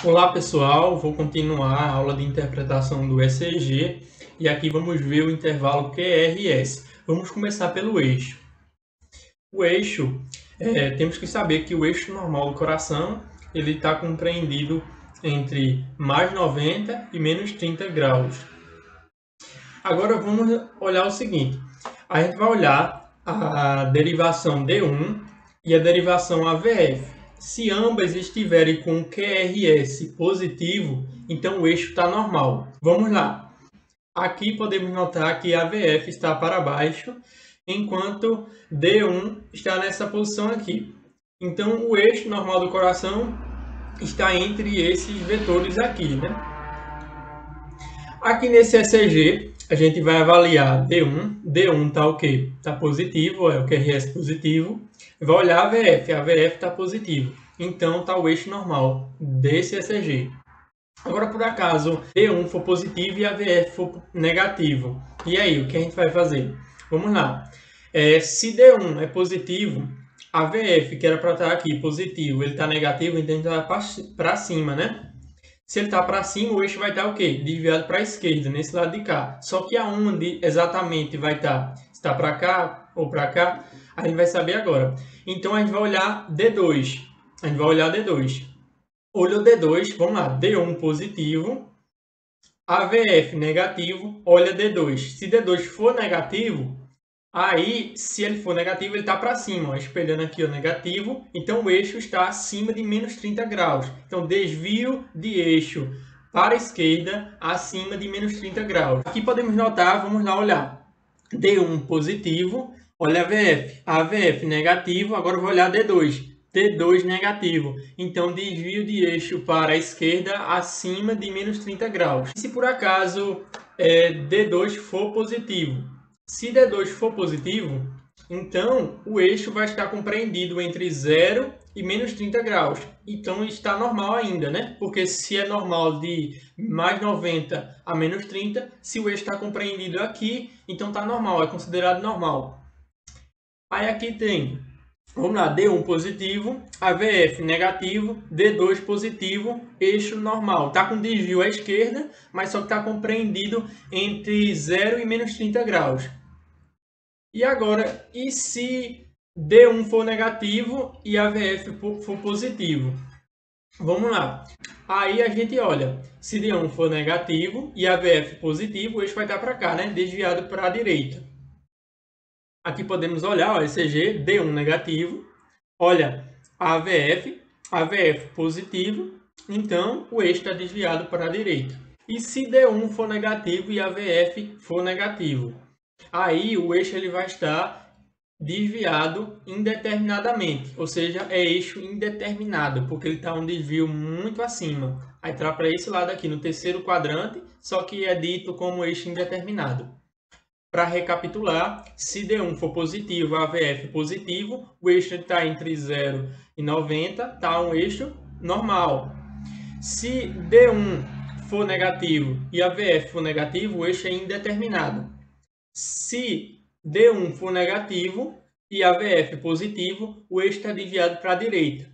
Olá pessoal, vou continuar a aula de interpretação do ECG e aqui vamos ver o intervalo QRS. Vamos começar pelo eixo. O eixo, temos que saber que o eixo normal do coração ele está compreendido entre mais 90 e menos 30 graus. Agora vamos olhar o seguinte, a gente vai olhar a derivação D1 e a derivação AVF. Se ambas estiverem com QRS positivo, então o eixo está normal. Vamos lá. Aqui podemos notar que a AVF está para baixo, enquanto D1 está nessa posição aqui. Então o eixo normal do coração está entre esses vetores aqui, né? Aqui nesse ECG, a gente vai avaliar D1. D1 está o quê? Está positivo, é o QRS positivo. Vai olhar a AVF está positivo. Então está o eixo normal desse ECG. Agora, por acaso, D1 for positivo e a AVF for negativo. E aí, o que a gente vai fazer? Vamos lá. Se D1 é positivo, a AVF, que era para estar aqui positivo, ele está negativo, então ele está para cima, né? Se ele está para cima, o eixo vai estar o quê? Desviado para a esquerda, nesse lado de cá. Só que aonde exatamente vai estar? Se está para cá ou para cá, a gente vai saber agora. Então, a gente vai olhar D2. A gente vai olhar D2. Olhou D2, vamos lá. D1 positivo, AVF negativo, olha D2. Se D2 for negativo, aí, se ele for negativo, ele está para cima, ó, espelhando aqui o negativo. Então, o eixo está acima de menos 30 graus. Então, desvio de eixo para a esquerda acima de menos 30 graus. Aqui podemos notar, vamos lá olhar. D1 positivo, olha a AVF. AVF negativo, agora eu vou olhar D2. D2 negativo. Então, desvio de eixo para a esquerda acima de menos 30 graus. Se por acaso D2 for positivo, se D2 for positivo, então o eixo vai estar compreendido entre 0 e menos 30 graus. Então está normal ainda, né? Porque se é normal de mais 90 a menos 30, se o eixo está compreendido aqui, então está normal, é considerado normal. Aí aqui tem, vamos lá, D1 positivo, AVF negativo, D2 positivo, eixo normal. Está com desvio à esquerda, mas só que está compreendido entre 0 e menos 30 graus. E agora, e se D1 for negativo e AVF for positivo? Vamos lá. Aí a gente olha, se D1 for negativo e AVF positivo, o eixo vai estar para cá, né? Desviado para a direita. Aqui podemos olhar, ó, ECG, D1 negativo, olha, AVF positivo, então o eixo está desviado para a direita. E se D1 for negativo e AVF for negativo? Aí o eixo ele vai estar desviado indeterminadamente, ou seja, é eixo indeterminado, porque ele está um desvio muito acima. Aí está para esse lado aqui, no terceiro quadrante, só que é dito como eixo indeterminado. Para recapitular, se D1 for positivo, AVF positivo, o eixo está entre 0 e 90, está um eixo normal. Se D1 for negativo e AVF for negativo, o eixo é indeterminado. Se D1 for negativo e AVF positivo, o eixo está desviado para a direita.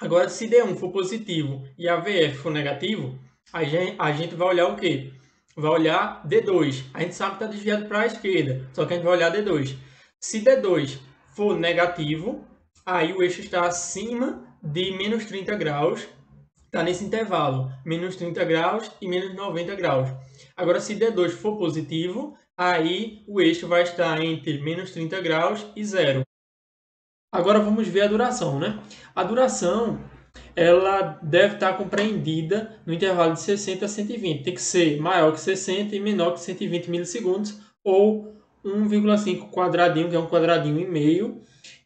Agora, se D1 for positivo e AVF for negativo, a gente vai olhar o quê? Vai olhar D2. A gente sabe que está desviado para a esquerda, só que a gente vai olhar D2. Se D2 for negativo, aí o eixo está acima de menos 30 graus, está nesse intervalo, menos 30 graus e menos 90 graus. Agora, se D2 for positivo, aí o eixo vai estar entre menos 30 graus e 0. Agora vamos ver a duração, né? A duração, ela deve estar compreendida no intervalo de 60 a 120. Tem que ser maior que 60 e menor que 120 milissegundos, ou 1,5 quadradinho, que é um quadradinho e meio,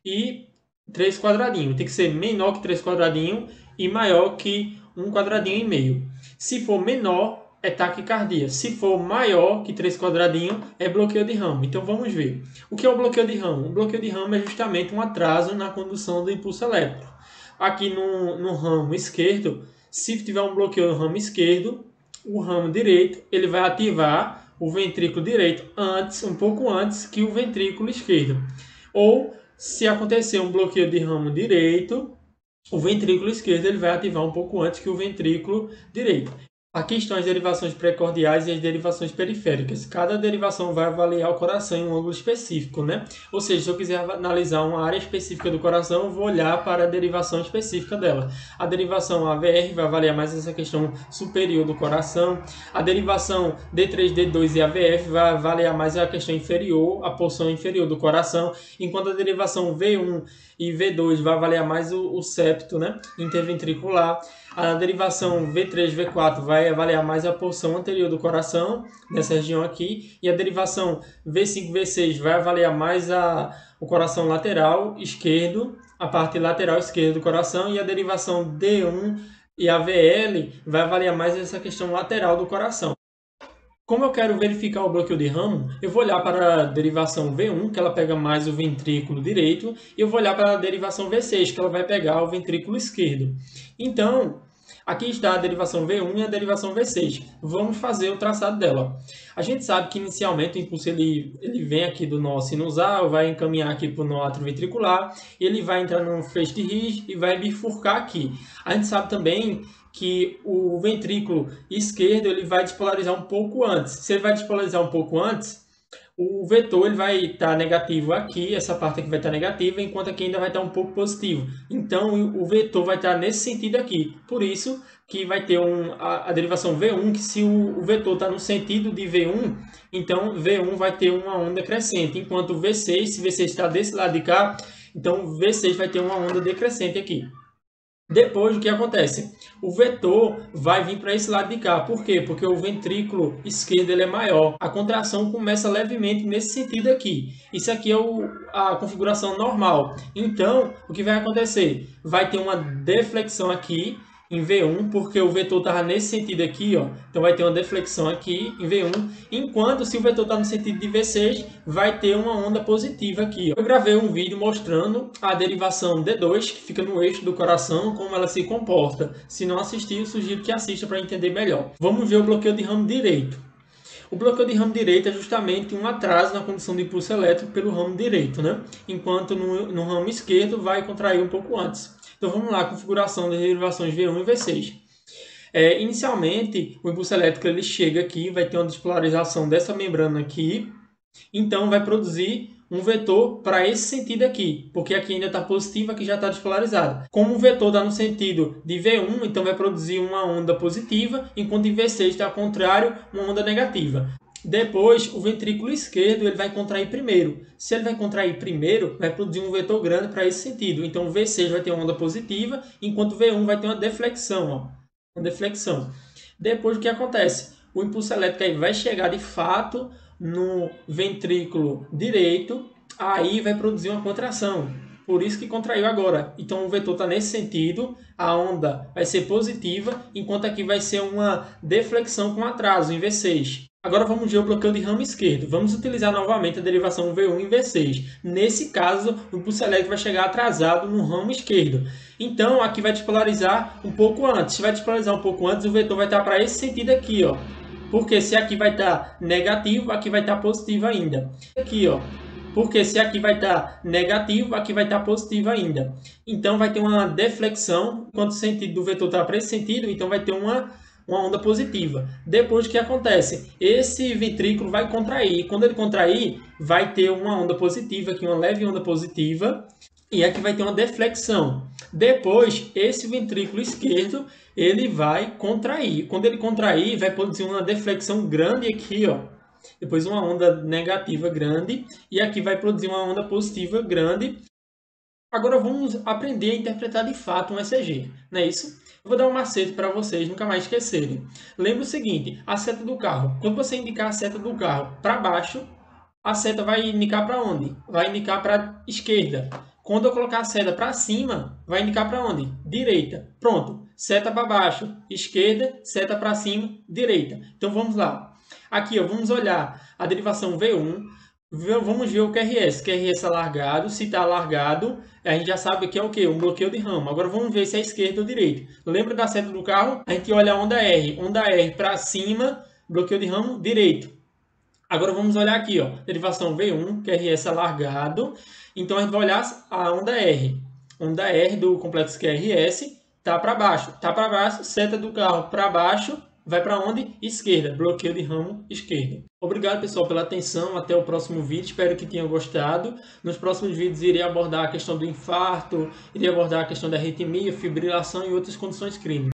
e 3 quadradinhos. Tem que ser menor que 3 quadradinhos e maior que 1 quadradinho e meio. Se for menor, é taquicardia. Se for maior que 3 quadradinhos, é bloqueio de ramo. Então vamos ver. O que é o bloqueio de ramo? O bloqueio de ramo é justamente um atraso na condução do impulso elétrico. Aqui no ramo esquerdo, se tiver um bloqueio no ramo esquerdo, o ramo direito ele vai ativar o ventrículo direito um pouco antes que o ventrículo esquerdo. Ou se acontecer um bloqueio de ramo direito, o ventrículo esquerdo ele vai ativar um pouco antes que o ventrículo direito. Aqui estão as derivações precordiais e as derivações periféricas. Cada derivação vai avaliar o coração em um ângulo específico, né? Ou seja, se eu quiser analisar uma área específica do coração, eu vou olhar para a derivação específica dela. A derivação AVR vai avaliar mais essa questão superior do coração. A derivação D3, D2 e AVF vai avaliar mais a questão inferior, a porção inferior do coração, enquanto a derivação V1 e V2 vai avaliar mais o septo, né, interventricular. A derivação V3, V4 vai avaliar mais a porção anterior do coração, nessa região aqui. E a derivação V5, V6 vai avaliar mais o coração lateral esquerdo, a parte lateral esquerda do coração. E a derivação D1 e a VL vai avaliar mais essa questão lateral do coração. Como eu quero verificar o bloqueio de ramo, eu vou olhar para a derivação V1, que ela pega mais o ventrículo direito, e eu vou olhar para a derivação V6, que ela vai pegar o ventrículo esquerdo. Então, aqui está a derivação V1 e a derivação V6. Vamos fazer o traçado dela. A gente sabe que inicialmente o impulso ele vem aqui do nó sinusal, vai encaminhar aqui para o nó atrioventricular, ele vai entrar no feixe de Ricci e vai bifurcar aqui. A gente sabe também que o ventrículo esquerdo ele vai despolarizar um pouco antes. Se ele vai despolarizar um pouco antes, o vetor ele vai estar negativo aqui, essa parte aqui vai estar negativa, enquanto aqui ainda vai estar um pouco positivo. Então, o vetor vai estar nesse sentido aqui. Por isso que vai ter a derivação V1, que se o vetor está no sentido de V1, então V1 vai ter uma onda crescente, enquanto V6, se V6 está desse lado de cá, então V6 vai ter uma onda decrescente aqui. Depois, o que acontece? O vetor vai vir para esse lado de cá. Por quê? Porque o ventrículo esquerdo ele é maior. A contração começa levemente nesse sentido aqui. Isso aqui é a configuração normal. Então, o que vai acontecer? Vai ter uma deflexão aqui em V1, porque o vetor estava nesse sentido aqui, ó. Então vai ter uma deflexão aqui em V1, enquanto se o vetor está no sentido de V6, vai ter uma onda positiva aqui, ó. Eu gravei um vídeo mostrando a derivação D2, que fica no eixo do coração, como ela se comporta. Se não assistiu, eu sugiro que assista para entender melhor. Vamos ver o bloqueio de ramo direito. O bloqueio de ramo direito é justamente um atraso na condução de impulso elétrico pelo ramo direito, né? Enquanto no ramo esquerdo vai contrair um pouco antes. Então vamos lá, configuração das derivações V1 e V6. Inicialmente, o impulso elétrico ele chega aqui, vai ter uma despolarização dessa membrana aqui, então vai produzir um vetor para esse sentido aqui, porque aqui ainda está positivo, aqui já está despolarizado. Como o vetor está no sentido de V1, então vai produzir uma onda positiva, enquanto em V6 está ao contrário, uma onda negativa. Depois, o ventrículo esquerdo ele vai contrair primeiro. Se ele vai contrair primeiro, vai produzir um vetor grande para esse sentido. Então, o V6 vai ter uma onda positiva, enquanto o V1 vai ter uma deflexão. Ó, uma deflexão. Depois, o que acontece? O impulso elétrico aí vai chegar de fato no ventrículo direito, aí vai produzir uma contração. Por isso que contraiu agora. Então, o vetor está nesse sentido, a onda vai ser positiva, enquanto aqui vai ser uma deflexão com atraso em V6. Agora vamos ver o bloqueio de ramo esquerdo. Vamos utilizar novamente a derivação V1 em V6. Nesse caso, o impulso elétrico vai chegar atrasado no ramo esquerdo. Então, aqui vai despolarizar um pouco antes. Se vai despolarizar um pouco antes, o vetor vai estar para esse sentido aqui, ó. Porque se aqui vai estar negativo, aqui vai estar positivo ainda. Aqui, ó. Porque se aqui vai estar negativo, aqui vai estar positivo ainda. Então, vai ter uma deflexão. Enquanto o sentido do vetor está para esse sentido, então vai ter uma onda positiva. Depois, o que acontece? Esse ventrículo vai contrair. Quando ele contrair, vai ter uma onda positiva aqui, uma leve onda positiva. E aqui vai ter uma deflexão. Depois, esse ventrículo esquerdo, ele vai contrair. Quando ele contrair, vai produzir uma deflexão grande aqui, ó. Depois uma onda negativa grande. E aqui vai produzir uma onda positiva grande. Agora vamos aprender a interpretar de fato um ECG, não é isso? Eu vou dar um macete para vocês nunca mais esquecerem. Lembra o seguinte, a seta do carro. Quando você indicar a seta do carro para baixo, a seta vai indicar para onde? Vai indicar para a esquerda. Quando eu colocar a seta para cima, vai indicar para onde? Direita. Pronto. Seta para baixo, esquerda, seta para cima, direita. Então vamos lá. Aqui, ó, vamos olhar a derivação V1. Vamos ver o QRS. QRS alargado. Se está alargado, a gente já sabe que é o quê? Um bloqueio de ramo. Agora vamos ver se é esquerda ou direita. Lembra da seta do carro? A gente olha a onda R. Onda R para cima, bloqueio de ramo direito. Agora vamos olhar aqui, ó, derivação V1, QRS alargado. Então a gente vai olhar a onda R. onda R do complexo QRS está para baixo. Está para baixo, seta do carro para baixo, vai para onde? Esquerda, bloqueio de ramo esquerdo. Obrigado, pessoal, pela atenção. Até o próximo vídeo. Espero que tenham gostado. Nos próximos vídeos irei abordar a questão do infarto, irei abordar a questão da arritmia, fibrilação e outras condições clínicas.